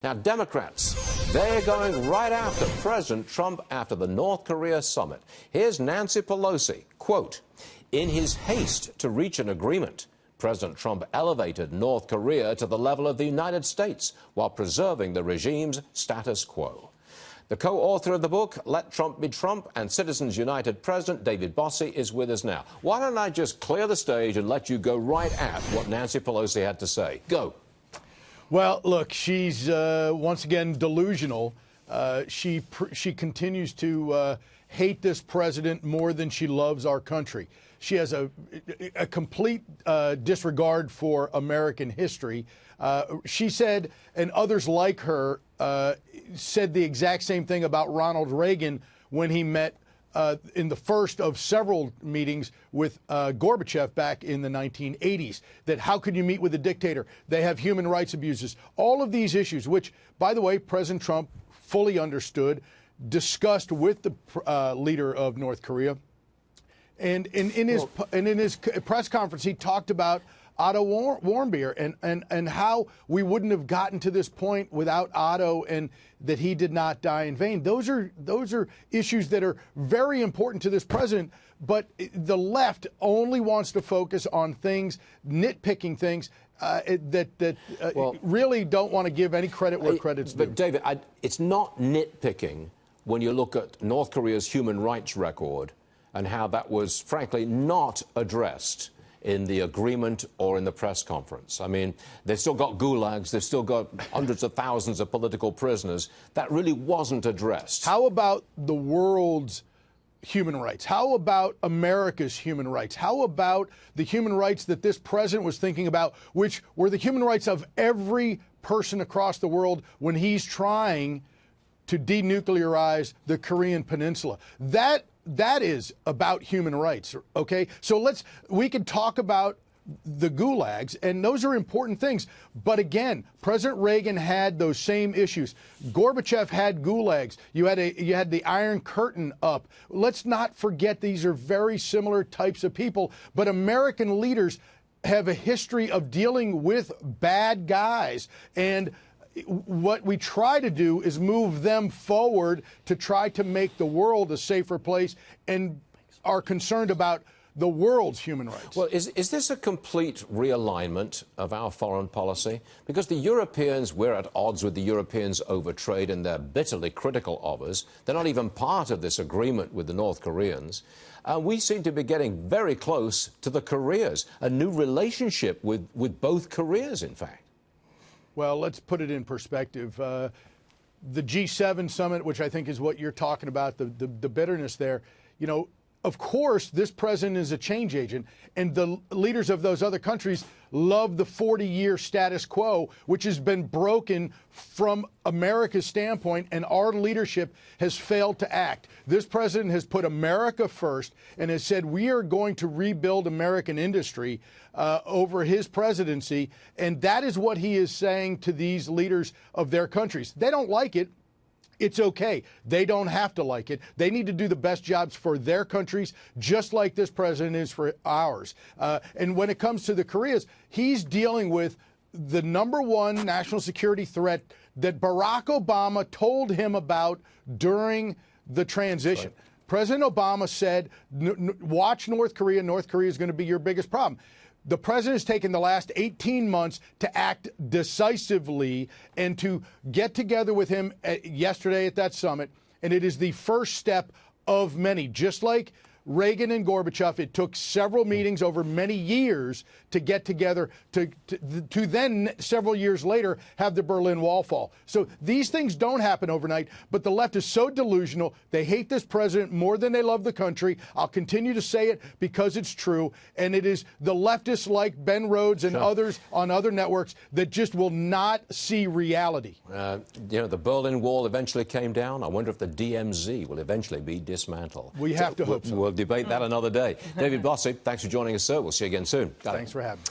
Now, Democrats, they're going right after President Trump after the North Korea summit. Here's Nancy Pelosi, quote, "In his haste to reach an agreement, President Trump elevated North Korea to the level of the United States while preserving the regime's status quo." The co-author of the book, Let Trump Be Trump, and Citizens United President David Bossie is with us now. Why don't I just clear the stage and let you go right at what Nancy Pelosi had to say? Go. Well, look, she's once again delusional. She continues to hate this president more than she loves our country. She has a complete disregard for American history. She said, and others like her, said the exact same thing about Ronald Reagan when he met in the first of several meetings with Gorbachev back in the 1980s, that how could you meet with a dictator? They have human rights abuses. All of these issues, which, by the way, President Trump fully understood, discussed with the leader of North Korea. And in his press conference, he talked about Otto Warmbier and how we wouldn't have gotten to this point without Otto, and that he did not die in vain. Those are issues that are very important to this president, but the left only wants to focus on things, nitpicking things that really don't want to give any credit where credit's due. But David, it's not nitpicking when you look at North Korea's human rights record and how that was, frankly, not addressed in the agreement or in the press conference. I mean, they've still got gulags, they've still got hundreds of thousands of political prisoners. That really wasn't addressed. How about the world's human rights? How about America's human rights? How about the human rights that this president was thinking about, which were the human rights of every person across the world when he's trying to denuclearize the Korean Peninsula? That is about human rights, okay? So we can talk about the gulags, and those are important things. But again, President Reagan had those same issues. Gorbachev had gulags. You had the Iron Curtain up. Let's not forget these are very similar types of people. But American leaders have a history of dealing with bad guys, and what we try to do is move them forward to try to make the world a safer place, and are concerned about the world's human rights. Well, is this a complete realignment of our foreign policy? Because the Europeans, we're at odds with the Europeans over trade, and they're bitterly critical of us. They're not even part of this agreement with the North Koreans. We seem to be getting very close to the Koreas, a new relationship with both Koreas, in fact. Well, let's put it in perspective. The G7 summit, which I think is what you're talking about, the bitterness there, you know, of course, this president is a change agent, and the leaders of those other countries love the 40-year status quo, which has been broken from America's standpoint, and our leadership has failed to act. This president has put America first and has said we are going to rebuild American industry over his presidency, and that is what he is saying to these leaders of their countries. They don't like it. It's okay. They don't have to like it. They need to do the best jobs for their countries, just like this president is for ours. And when it comes to the Koreas, he's dealing with the #1 national security threat that Barack Obama told him about during the transition. Right. President Obama said, watch North Korea. North Korea is going to be your biggest problem. The president has taken the last 18 months to act decisively and to get together with him yesterday at that summit. And it is the first step of many. Just like Reagan and Gorbachev, it took several meetings over many years to get together to then, several years later, have the Berlin Wall fall. So these things don't happen overnight, but the left is so delusional. They hate this president more than they love the country. I'll continue to say it because it's true, and it is the leftists like Ben Rhodes and others on other networks that just will not see reality. You know, the Berlin Wall eventually came down. I wonder if the DMZ will eventually be dismantled. We have to hope so. We'll debate that another day. David Bossie, thanks for joining us, sir. We'll see you again soon. Thanks for having me.